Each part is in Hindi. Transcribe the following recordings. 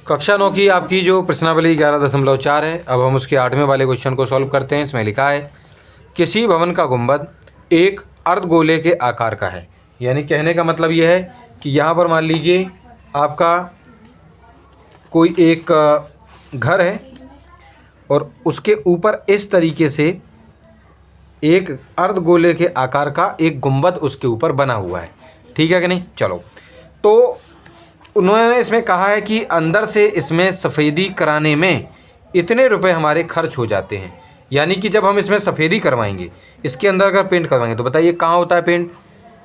कक्षा 9 की आपकी जो प्रश्नावली 11.4 है। अब हम उसके 8वें वाले क्वेश्चन को सॉल्व करते हैं। इसमें लिखा है किसी भवन का गुंबद एक अर्धगोले के आकार का है। यानी कहने का मतलब यह है कि यहाँ पर मान लीजिए आपका कोई एक घर है और उसके ऊपर इस तरीके से एक अर्धगोले के आकार का एक गुंबद उसके ऊपर बना हुआ है। ठीक है कि नहीं? चलो, तो उन्होंने इसमें कहा है कि अंदर से इसमें सफ़ेदी कराने में इतने रुपए हमारे खर्च हो जाते हैं। यानी कि जब हम इसमें सफ़ेदी करवाएंगे, इसके अंदर अगर पेंट करवाएंगे, तो बताइए कहाँ होता है पेंट,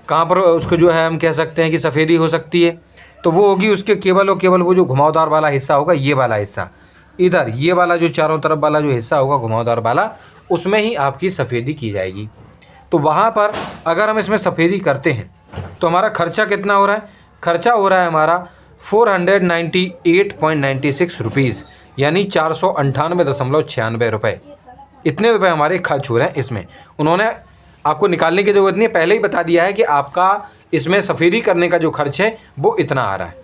कहाँ पर उसको जो है हम कह सकते हैं कि सफ़ेदी हो सकती है। तो वो होगी उसके केवल और केवल वो जो घुमावदार वाला हिस्सा होगा, ये वाला हिस्सा, इधर ये वाला जो चारों तरफ वाला जो हिस्सा होगा घुमावदार वाला, उसमें ही आपकी सफ़ेदी की जाएगी। तो वहाँ पर अगर हम इसमें सफ़ेदी करते हैं तो हमारा खर्चा कितना हो रहा है? खर्चा हो रहा है हमारा 498.96 रुपीज़, यानी 498.96 रुपये। इतने रुपए हमारे खर्च हो रहे हैं इसमें। उन्होंने आपको निकालने की ज़रूरत नहीं है, पहले ही बता दिया है कि आपका इसमें सफ़ेदी करने का जो खर्च है वो इतना आ रहा है।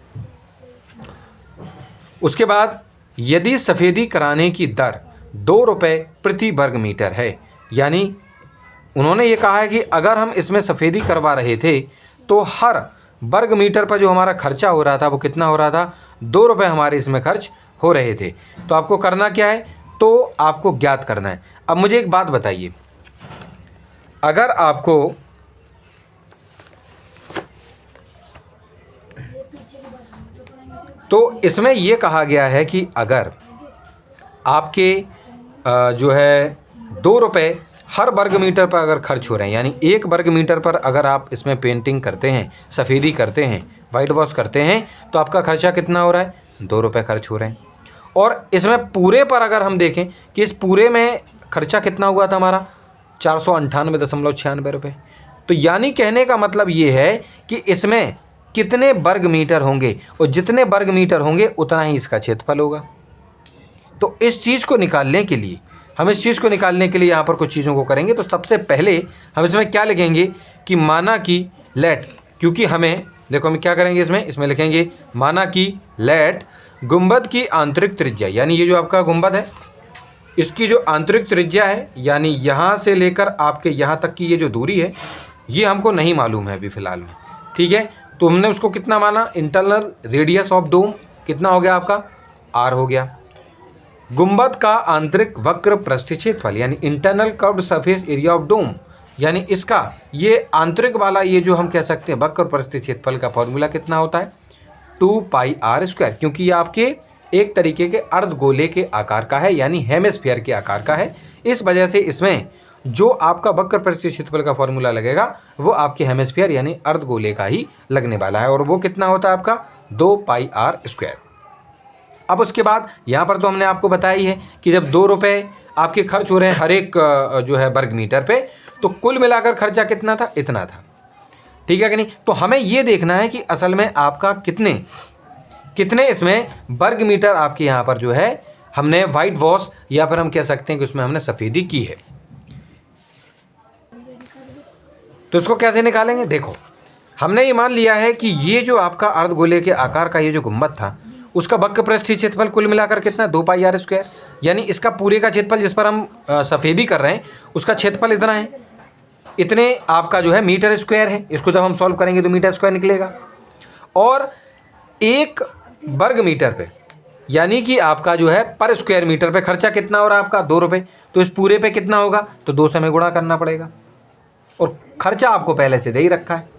उसके बाद यदि सफ़ेदी कराने की दर 2 रुपये प्रति वर्ग मीटर है, यानी उन्होंने ये कहा है कि अगर हम इसमें सफ़ेदी करवा रहे थे तो हर वर्ग मीटर पर जो हमारा खर्चा हो रहा था वो कितना हो रहा था? 2 रुपये हमारे इसमें खर्च हो रहे थे। तो आपको करना क्या है? तो आपको ज्ञात करना है। अब मुझे एक बात बताइए, अगर आपको तो इसमें यह कहा गया है कि अगर आपके जो है 2 रुपये हर वर्ग मीटर पर अगर खर्च हो रहे हैं, यानी 1 वर्ग मीटर पर अगर आप इसमें पेंटिंग करते हैं, सफ़ेदी करते हैं, वाइट वॉश करते हैं, तो आपका खर्चा कितना हो रहा है? 2 रुपये खर्च हो रहे हैं। और इसमें पूरे पर अगर हम देखें कि इस पूरे में खर्चा कितना हुआ था हमारा? 498.96 रुपये। तो यानी कहने का मतलब ये है कि इसमें कितने वर्ग मीटर होंगे, और जितने वर्ग मीटर होंगे उतना ही इसका क्षेत्रफल होगा। तो इस चीज़ को निकालने के लिए यहाँ पर कुछ चीज़ों को करेंगे। तो सबसे पहले हम इसमें क्या लिखेंगे कि माना कि लेट, क्योंकि हमें देखो हम क्या करेंगे इसमें लिखेंगे माना कि लेट गुंबद की आंतरिक त्रिज्या, यानी ये जो आपका गुंबद है इसकी जो आंतरिक त्रिज्या है, यानी यहाँ से लेकर आपके यहाँ तक की ये जो दूरी है, ये हमको नहीं मालूम है अभी फ़िलहाल में। ठीक है, तो हमने उसको कितना माना? इंटरनल रेडियस ऑफ डोम कितना हो गया आपका? R हो गया। गुंबद का आंतरिक वक्र पृष्ठीय क्षेत्रफल, यानी internal curved surface area of dome, यानी इसका ये आंतरिक वाला ये जो हम कह सकते हैं वक्र पृष्ठीय क्षेत्रफल का फॉर्मूला कितना होता है? 2πr², क्योंकि ये आपके एक तरीके के अर्धगोले के आकार का है, यानी हेमिस्फीयर के आकार का है। इस वजह से इसमें जो आपका वक्र पृष्ठीय क्षेत्रफल का फॉर्मूला लगेगा वो आपके हेमिस्फीयर यानी अर्धगोले का ही लगने वाला है, और वो कितना होता है आपका? 2πr²। अब उसके बाद यहाँ पर तो हमने आपको बताया ही है कि जब 2 रुपये आपके खर्च हो रहे हैं हर एक जो है वर्ग मीटर पे, तो कुल मिलाकर खर्चा कितना था? इतना था। ठीक है कि नहीं? तो हमें ये देखना है कि असल में आपका कितने इसमें वर्ग मीटर आपके यहाँ पर जो है हमने वाइट वॉश, या फिर हम कह सकते हैं कि उसमें हमने सफ़ेदी की है। तो इसको कैसे निकालेंगे? देखो, हमने ये मान लिया है कि ये जो आपका अर्धगोले के आकार का ये जो गुंबद था उसका वक्र पृष्ठीय क्षेत्रफल कुल मिलाकर कितना? 2πr², यानी इसका पूरे का क्षेत्रफल जिस पर हम सफ़ेदी कर रहे हैं उसका क्षेत्रफल इतना है, इतने आपका जो है मीटर स्क्वायर है। इसको जब हम सॉल्व करेंगे तो मीटर स्क्वायर निकलेगा। और 1 वर्ग मीटर पे, यानी कि आपका जो है पर स्क्वायर मीटर पे खर्चा कितना हो रहा है आपका? 2 रुपये। तो इस पूरे पे कितना होगा? तो 2 से हमें गुणा करना पड़ेगा, और खर्चा आपको पहले से दे ही रखा है।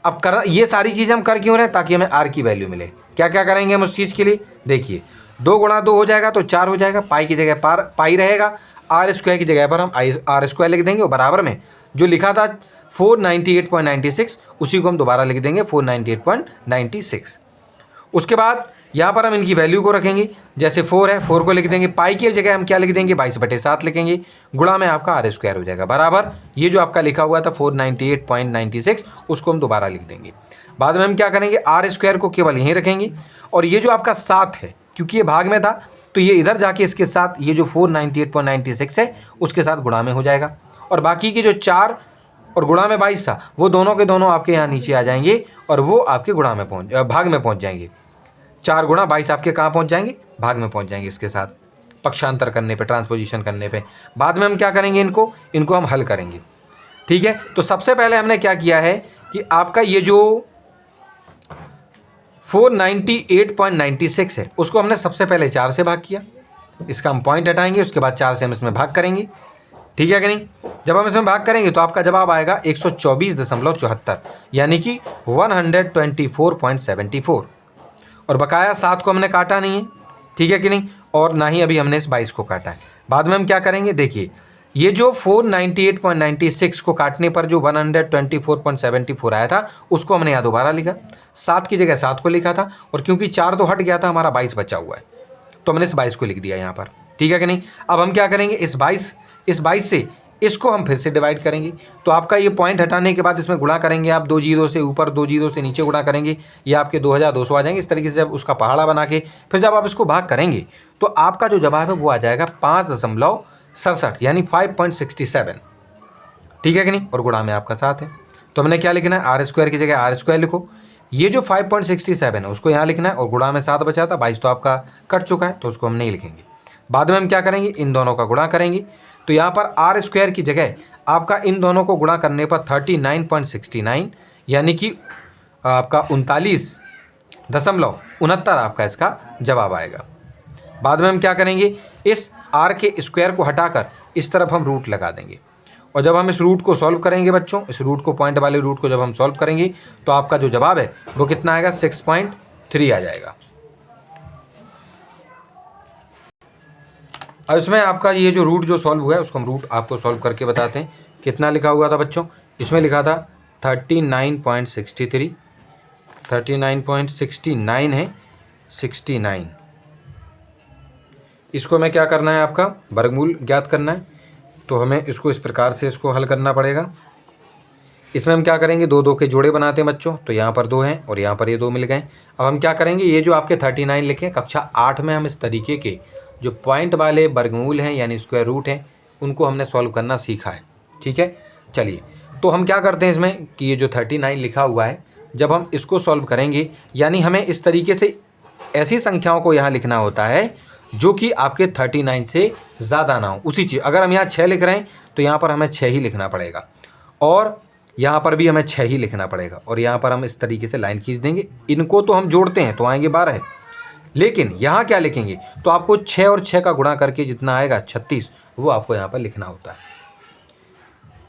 अब ये सारी चीज़ें हम कर क्यों रहे हैं? ताकि हमें R की वैल्यू मिले। क्या क्या करेंगे हम उस चीज़ के लिए? देखिए, 2 × 2 हो जाएगा तो 4 हो जाएगा, पाई की जगह पाई रहेगा, R² की जगह पर हम R² लिख देंगे, और बराबर में जो लिखा था 498.96 उसी को हम दोबारा लिख देंगे 498.96। उसके बाद यहाँ पर हम इनकी वैल्यू को रखेंगे, जैसे 4 है 4 को लिख देंगे, पाई की जगह हम क्या लिख देंगे? 22/7 लिखेंगे, गुणा में आपका R² हो जाएगा, बराबर ये जो आपका लिखा हुआ था 498.96 उसको हम दोबारा लिख देंगे। बाद में हम क्या करेंगे? R² को केवल यहीं रखेंगे, और ये जो आपका 7 है क्योंकि ये भाग में था तो ये इधर जाके इसके साथ ये जो 498.96 है उसके साथ गुणा में हो जाएगा, और बाकी के जो 4 और गुणा में 22 था वो दोनों के दोनों आपके यहाँ नीचे आ जाएंगे, और वो आपके भाग में पहुँच जाएंगे। 4 गुणा 22 आपके कहाँ पहुँच जाएंगे, भाग में पहुँच जाएंगे इसके साथ, पक्षांतर करने पे, ट्रांसपोजिशन करने पे। बाद में हम क्या करेंगे, इनको हम हल करेंगे। ठीक है, तो सबसे पहले हमने क्या किया है कि आपका ये जो 498.96 है उसको हमने सबसे पहले 4 से भाग किया, इसका हम पॉइंट हटाएंगे, उसके बाद 4 से हम इसमें भाग करेंगे। ठीक है कि नहीं? जब हम इसमें भाग करेंगे तो आपका जवाब आएगा 124.74, यानी कि 124.74। और बकाया 7 को हमने काटा नहीं है, ठीक है कि नहीं, और ना ही अभी हमने इस 22 को काटा है। बाद में हम क्या करेंगे, देखिए ये जो 498.96 को काटने पर जो 124.74 आया था उसको हमने यहाँ दोबारा लिखा, 7 की जगह 7 को लिखा था, और क्योंकि 4 तो हट गया था, हमारा 22 बचा हुआ है, तो हमने इस 22 को लिख दिया यहाँ पर। ठीक है कि नहीं? अब हम क्या करेंगे, इस 22 से इसको हम फिर से डिवाइड करेंगे, तो आपका ये पॉइंट हटाने के बाद इसमें गुणा करेंगे आप 2 जीरो से ऊपर, 2 जीरो से नीचे गुणा करेंगे, ये आपके 2200 आ जाएंगे। इस तरीके से जब उसका पहाड़ा बना के फिर जब आप इसको भाग करेंगे तो आपका जो जवाब है वो आ जाएगा 5.67, यानी 5.67। ठीक है कि नहीं? और गुणा में आपका 7 है, तो हमने क्या लिखना है, r² की जगह r² लिखो। ये जो 5.67 है उसको यहाँ लिखना है, और गुणा में 7 बचा था, 22 तो आपका कट चुका है, तो उसको हम नहीं लिखेंगे। बाद में हम क्या करेंगे, इन दोनों का गुणा करेंगे, तो यहाँ पर r² की जगह आपका इन दोनों को गुणा करने पर 39.69, यानी कि आपका 39.69 आपका इसका जवाब आएगा। बाद में हम क्या करेंगे, इस r के स्क्वायर को हटाकर इस तरफ हम रूट लगा देंगे, और जब हम इस रूट को सॉल्व करेंगे बच्चों, इस रूट को, पॉइंट वाले रूट को जब हम सॉल्व करेंगे तो आपका जो जवाब है वो कितना आएगा, 6.3 आ जाएगा। अब इसमें आपका ये जो रूट जो सॉल्व हुआ है उसको हम रूट आपको सॉल्व करके बताते हैं। कितना लिखा हुआ था बच्चों, इसमें लिखा था 39.63, 39.69 है, 69। इसको हमें क्या करना है, आपका वर्गमूल ज्ञात करना है, तो हमें इसको इस प्रकार से इसको हल करना पड़ेगा। इसमें हम क्या करेंगे, 2 के जोड़े बनाते हैं बच्चों, तो यहाँ पर 2 हैं और यहाँ पर ये 2 मिल गए। अब हम क्या करेंगे, ये जो आपके 39 लिखे कक्षा 8 में हम इस तरीके के जो पॉइंट वाले वर्गमूल हैं यानी स्क्वायर रूट हैं उनको हमने सॉल्व करना सीखा है। ठीक है, चलिए तो हम क्या करते हैं इसमें कि ये जो 39 लिखा हुआ है जब हम इसको सॉल्व करेंगे, यानी हमें इस तरीके से ऐसी संख्याओं को यहाँ लिखना होता है जो कि आपके 39 से ज़्यादा ना हो। उसी चीज़, अगर हम यहाँ 6 लिख रहे हैं तो यहाँ पर हमें 6 ही लिखना पड़ेगा, और यहाँ पर भी हमें 6 ही लिखना पड़ेगा, और यहाँ पर हम इस तरीके से लाइन खींच देंगे। इनको तो हम जोड़ते हैं तो आएंगे 12, लेकिन यहाँ क्या लिखेंगे, तो आपको 6 और 6 का गुणा करके जितना आएगा 36 वो आपको यहाँ पर लिखना होता है।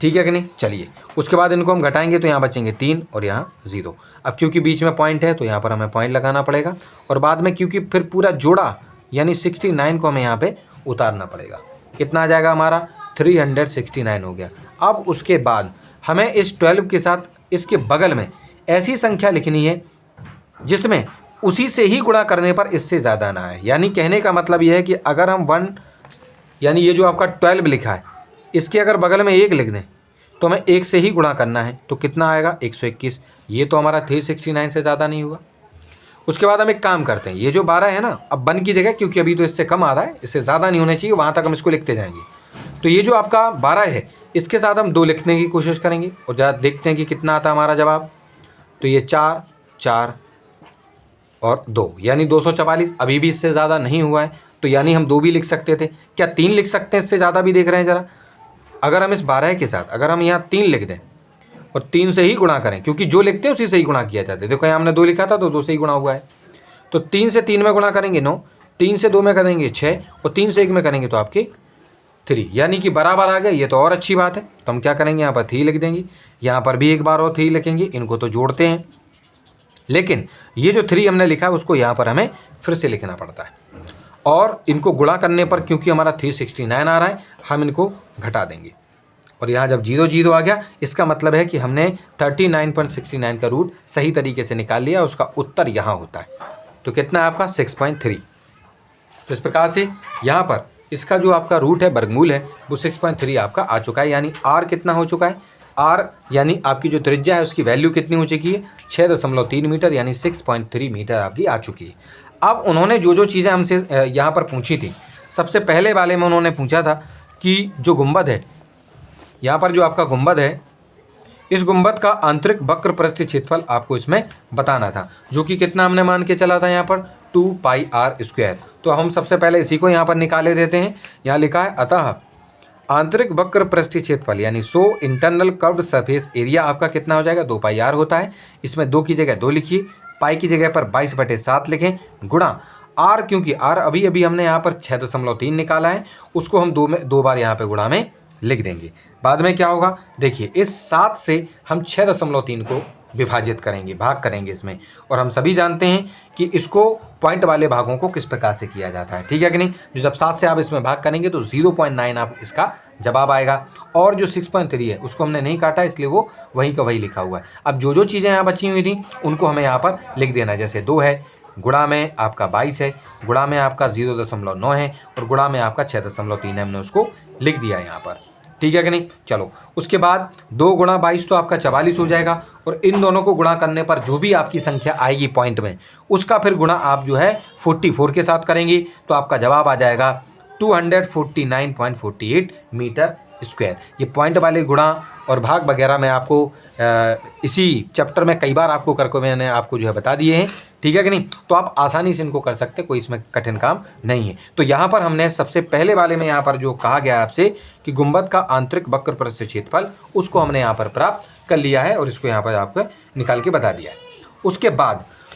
ठीक है कि नहीं? चलिए उसके बाद इनको हम घटाएंगे तो यहाँ बचेंगे 3 और यहाँ 0। अब क्योंकि बीच में पॉइंट है तो यहाँ पर हमें पॉइंट लगाना पड़ेगा, और बाद में क्योंकि फिर पूरा जोड़ा यानी 69 को हमें यहाँ पे उतारना पड़ेगा। कितना आ जाएगा हमारा, 369 हो गया। अब उसके बाद हमें इस 12 के साथ इसके बगल में ऐसी संख्या लिखनी है जिसमें उसी से ही गुणा करने पर इससे ज़्यादा ना आए। यानी कहने का मतलब यह है कि अगर हम 1 यानी ये जो आपका 12 लिखा है इसके अगर बगल में 1 लिख दें तो हमें 1 से ही गुणा करना है, तो कितना आएगा 121। ये तो हमारा 369 से ज़्यादा नहीं हुआ। उसके बाद हम एक काम करते हैं, ये जो 12 है ना, अब 1 की जगह, क्योंकि अभी तो इससे कम आ रहा है, इससे ज़्यादा नहीं होना चाहिए, वहाँ तक हम इसको लिखते जाएंगे। तो ये जो आपका 12 है इसके साथ हम 2 लिखने की कोशिश करेंगे और ज़रा देखते हैं कि कितना आता है हमारा जवाब। तो ये 4 4 और 2 यानी 244। अभी भी इससे ज़्यादा नहीं हुआ है, तो यानी हम 2 भी लिख सकते थे। क्या 3 लिख सकते हैं? इससे ज़्यादा भी देख रहे हैं ज़रा। अगर हम इस 12 के साथ अगर हम यहाँ 3 लिख दें और 3 से ही गुणा करें, क्योंकि जो लिखते हैं उसी से ही गुणा किया जाता है। देखो यहाँ हमने 2 लिखा था तो 2 से ही गुणा हुआ है। तो 3 से 3 में गुणा करेंगे 9, 3 से 2 में करेंगे 6, और 3 से 1 में करेंगे तो आपके 3, यानी कि बराबर आ गया। ये तो और अच्छी बात है। तो हम क्या करेंगे, यहाँ पर 3 लिख देंगे, यहाँ पर भी एक बार और 3 लिखेंगे। इनको तो जोड़ते हैं, लेकिन ये जो 3 हमने लिखा है उसको यहाँ पर हमें फिर से लिखना पड़ता है, और इनको गुणा करने पर क्योंकि हमारा 369 आ रहा है हम इनको घटा देंगे। और यहाँ जब 0 0 आ गया इसका मतलब है कि हमने 39.69 का रूट सही तरीके से निकाल लिया, उसका उत्तर यहाँ होता है। तो कितना है आपका 6.3। तो इस प्रकार से यहाँ पर इसका जो आपका रूट है, वर्गमूल है, वो 6.3 आपका आ चुका है। यानी r कितना हो चुका है, r यानी आपकी जो त्रिज्या है उसकी वैल्यू कितनी हो चुकी है, 6.3 मीटर, यानी 6.3 मीटर आपकी आ चुकी है। अब उन्होंने जो चीज़ें हमसे यहाँ पर पूछी थी, सबसे पहले वाले में उन्होंने पूछा था कि जो गुंबद है, यहाँ पर जो आपका गुंबद है, इस गुंबद का आंतरिक वक्र पृष्ठीय क्षेत्रफल आपको इसमें बताना था, जो कि कितना हमने मान के चला था यहाँ पर 2 पाई आर स्क्वायर। तो हम सबसे पहले इसी को यहाँ पर निकाले देते हैं। यहाँ लिखा है अतः आंतरिक वक्र पृष्ठीय क्षेत्रफल यानी so internal curved surface area आपका कितना हो जाएगा, 2 पाई आर होता है। इसमें 2 की जगह 2 लिखिए, पाई की जगह पर 22/7 लिखें, गुणा आर, क्योंकि आर अभी अभी हमने यहाँ पर 6.3 निकाला है, उसको हम 2 बार यहाँ पे गुणा में लिख देंगे। बाद में क्या होगा देखिए, इस 7 से हम 6.3 को विभाजित करेंगे, भाग करेंगे इसमें, और हम सभी जानते हैं कि इसको पॉइंट वाले भागों को किस प्रकार से किया जाता है, ठीक है कि नहीं। जो जब 7 से आप इसमें भाग करेंगे तो 0.9 आप इसका जवाब आएगा। और जो 6.3 है उसको हमने नहीं काटा, इसलिए वो वहीं का वही लिखा हुआ है। अब जो जो चीज़ें यहाँ बची हुई थी उनको हमें यहाँ पर लिख देना है। जैसे 2 है, गुणा में आपका 22 है, गुणा में आपका 0.9 है, और गुणा में आपका 6.3 है, हमने उसको लिख दिया है यहाँ पर, ठीक है कि नहीं। चलो उसके बाद 2 गुणा 22 तो आपका 44 हो जाएगा, और इन दोनों को गुणा करने पर जो भी आपकी संख्या आएगी पॉइंट में, उसका फिर गुणा आप जो है 44 के साथ करेंगे, तो आपका जवाब आ जाएगा 249.48 मीटर स्क्वायर। ये पॉइंट वाले गुणा और भाग वगैरह मैं आपको इसी चैप्टर में कई बार आपको करके मैंने आपको जो है बता दिए हैं, ठीक है कि नहीं। तो आप आसानी से इनको कर सकते, कोई इसमें कठिन काम नहीं है। तो यहाँ पर हमने सबसे पहले वाले में यहाँ पर जो कहा गया आपसे कि गुंबद का आंतरिक वक्र पृष्ठीय क्षेत्रफल, उसको हमने यहाँ पर प्राप्त कर लिया है और इसको यहाँ पर आपको निकाल के बता दिया है।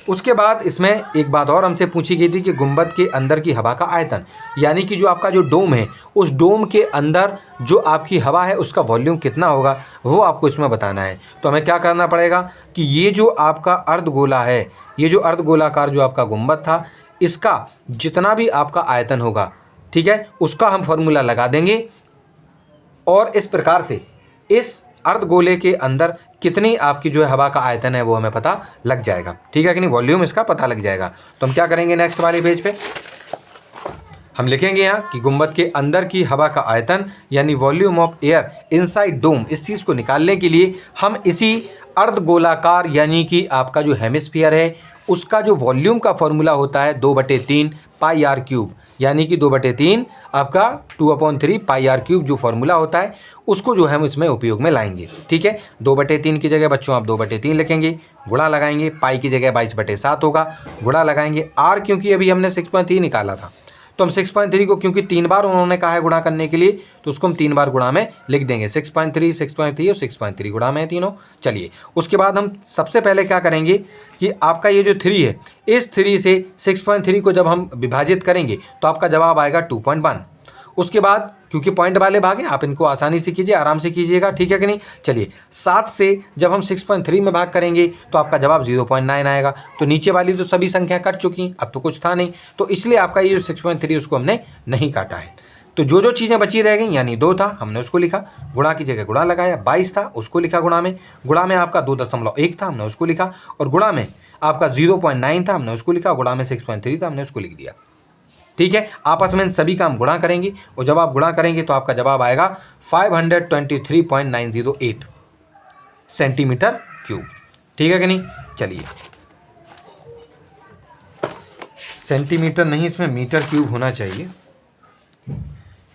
उसके बाद इसमें एक बात और हमसे पूछी गई थी कि गुंबद के अंदर की हवा का आयतन, यानी कि जो आपका जो डोम है, उस डोम के अंदर जो आपकी हवा है उसका वॉल्यूम कितना होगा, वो आपको इसमें बताना है। तो हमें क्या करना पड़ेगा कि ये जो आपका अर्धगोला है, ये जो अर्धगोलाकार जो आपका गुंबद था, इसका जितना भी आपका आयतन होगा, ठीक है, उसका हम फॉर्मूला लगा देंगे, और इस प्रकार से इस अर्धगोले के अंदर कितनी आपकी जो है हवा का आयतन है वो हमें पता लग जाएगा, ठीक है कि नहीं, वॉल्यूम इसका पता लग जाएगा। तो हम क्या करेंगे, नेक्स्ट वाले पेज पे हम लिखेंगे यहाँ कि गुंबद के अंदर की हवा का आयतन यानी वॉल्यूम ऑफ एयर इनसाइड डोम, इस चीज़ को निकालने के लिए हम इसी अर्धगोलाकार यानी कि आपका जो हेमिस्फीयर है उसका जो वॉल्यूम का फॉर्मूला होता है 2/3 पाई आर क्यूब, यानी कि 2/3 आपका 2/3 पाई आर क्यूब जो फार्मूला होता है उसको जो हम इसमें उपयोग में लाएंगे, ठीक है। 2/3 की जगह बच्चों आप 2/3 लिखेंगे, गुणा लगाएंगे, पाई की जगह 22/7 होगा, गुणा लगाएंगे, आर क्योंकि अभी हमने 6.3 निकाला था, तो हम 6.3 को क्योंकि 3 बार उन्होंने कहा है गुणा करने के लिए, तो उसको हम 3 बार गुणा में लिख देंगे। 6.3 6.3 और 6.3 गुणा में है तीनों। चलिए उसके बाद हम सबसे पहले क्या करेंगे कि आपका ये जो 3 है, इस 3 से 6.3 को जब हम विभाजित करेंगे तो आपका जवाब आएगा 2.1। उसके बाद क्योंकि पॉइंट वाले भाग हैं, आप इनको आसानी से कीजिए, आराम से कीजिएगा, ठीक है कि नहीं। चलिए 7 से जब हम 6.3 में भाग करेंगे तो आपका जवाब 0.9 आएगा। तो नीचे वाली तो सभी संख्या कट चुकी, अब तो कुछ था नहीं, तो इसलिए आपका ये जो 6.3 उसको हमने नहीं काटा है। तो जो जो चीज़ें बची रह गई, यानी 2 था हमने उसको लिखा, गुणा की जगह गुणा लगाया, 22 था उसको लिखा गुणा में आपका 2.1 था हमने उसको लिखा, और गुणा में आपका 0.9 था हमने उसको लिखा, गुणा में 6.3 था हमने उसको लिख दिया, ठीक है। आपस में इन सभी का हम गुणा करेंगे, और जब आप गुणा करेंगे तो आपका जवाब आएगा 523.908 सेंटीमीटर क्यूब, ठीक है कि नहीं। चलिए सेंटीमीटर नहीं, इसमें मीटर क्यूब होना चाहिए,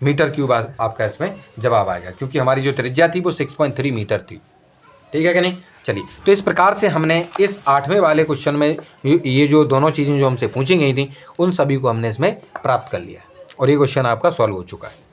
मीटर क्यूब आपका इसमें जवाब आएगा, क्योंकि हमारी जो त्रिज्या थी वो 6.3 मीटर थी, ठीक है कि नहीं। चलिए तो इस प्रकार से हमने इस 8वें वाले क्वेश्चन में ये जो दोनों चीज़ें जो हमसे पूछी गई थी उन सभी को हमने इसमें प्राप्त कर लिया, और ये क्वेश्चन आपका सॉल्व हो चुका है।